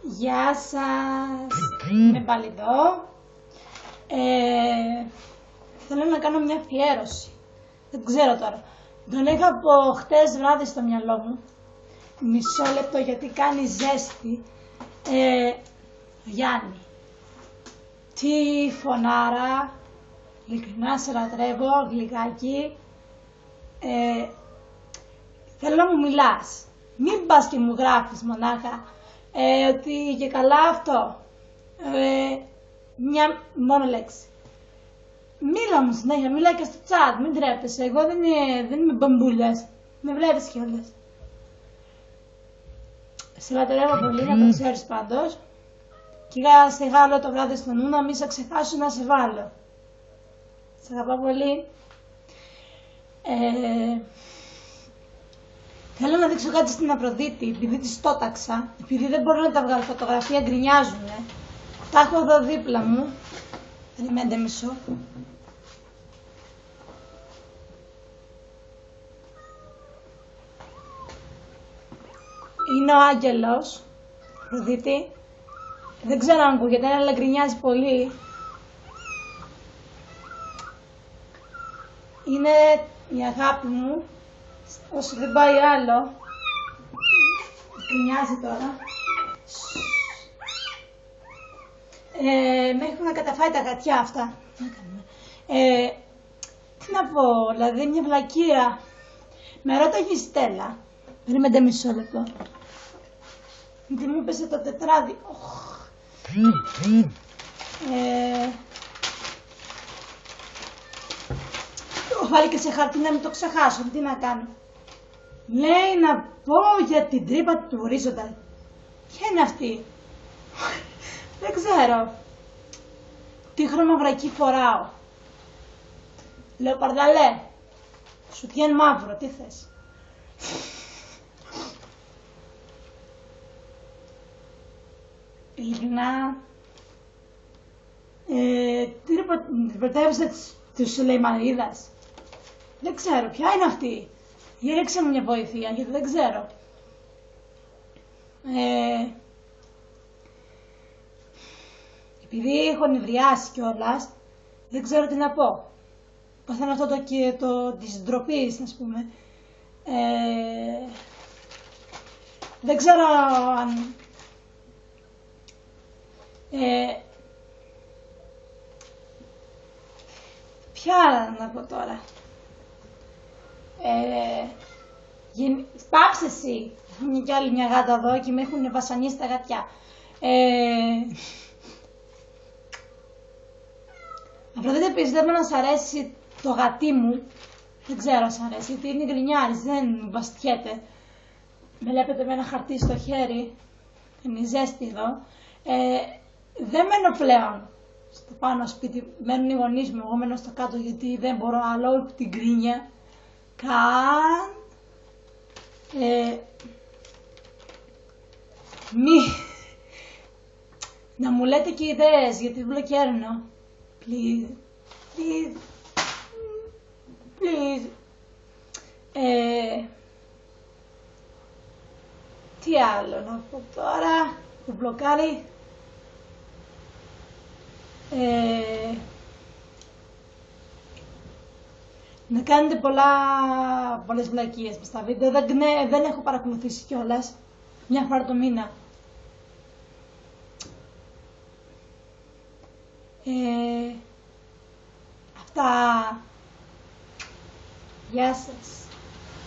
Γεια σας, είμαι πάλι εδώ. Θέλω να κάνω μια αφιέρωση. Δεν ξέρω τώρα. Τον είχα από χτες βράδυ στο μυαλό μου. Μισό λεπτό γιατί κάνει ζέστη. Γιάννη, τι φωνάρα. Ειλικρινά σε λατρεύω, γλυκάκι. Θέλω να μου μιλάς. Μην πας και μου γράφεις μονάχα ότι και καλά αυτό. Μια μόνο λέξη. Μίλα μου συνέχεια, μίλα και στο chat, μην τρέπεσαι. Εγώ δεν είμαι μπαμπούλιας. Με βλέπεις κιόλας. Σε λατρεύω πολύ, να το ξέρεις πάντως. Και σε γάλω το βράδυ στο νου, να μην σε ξεχάσω να σε βάλω. Σε αγαπάω πολύ. Θέλω να δείξω κάτι στην Αφροδίτη, επειδή τη στόταξα, επειδή δεν μπορώ να τα βγάλω φωτογραφία, γκρινιάζουνε. Τα έχω εδώ δίπλα μου. Περιμένετε μισό. Είναι ο Άγγελος, Αφροδίτη. Δεν ξέρω αν ακούγεται, αλλά γκρινιάζει πολύ. Είναι η αγάπη μου. Όσο δεν πάει άλλο, γκρινιάζει τώρα. Με έχουν καταφάει τα γατιά αυτά. Τι να πω, δηλαδή μια βλακεία. Με ρώταγε η Στέλλα. Περιμένετε μισό λεπτό. Γιατί μου έπεσε το τετράδι. Το έχω βάλει και σε χαρτί να μην το ξεχάσω. Τι να κάνω. Λέει να πω για την τρύπα του ορίζοντα. Ποια είναι αυτή. Δεν ξέρω. Τι χρωμαβρακή φοράω. Λέω παρδαλέ. Σουτιέν μαύρο. Τι θες. Ειλικρινά. Την πρωτεύουσα του Σουλεϊμανίδας. Δεν ξέρω. Ποια είναι αυτή. Γύριξε μου μια βοήθεια, γιατί δεν ξέρω. Επειδή έχω νευριάσει κιόλας, δεν ξέρω τι να πω. Παθαίνω αυτό το της ντροπής, ας πούμε. Δεν ξέρω αν... ποια να πω τώρα. Πάψε εσύ. Έχω κι άλλη μια γάτα εδώ και με έχουν βασανίσει τα γατιά. Αφροδίτη, πιστεύω να σ' αρέσει το γατί μου. Δεν ξέρω αν σ' αρέσει, γιατί είναι γκρινιάρης, δεν βαστιέται. Με βλέπετε με ένα χαρτί στο χέρι. Είναι ζέστη εδώ. Δεν μένω πλέον στο πάνω σπίτι. Μένουν οι γονείς μου, εγώ μένω στο κάτω γιατί δεν μπορώ άλλο την γκρίνια. Να μου λέτε και ιδέες, γιατί βλοκέρνω. Please, please, please. Τι άλλο να πω τώρα, το μπλοκάρει. Να κάνετε πολλές βλακίες μες στα βίντεο. Δεν έχω παρακολουθήσει κιόλας. Μια φορά το μήνα. Αυτά. Γεια σας.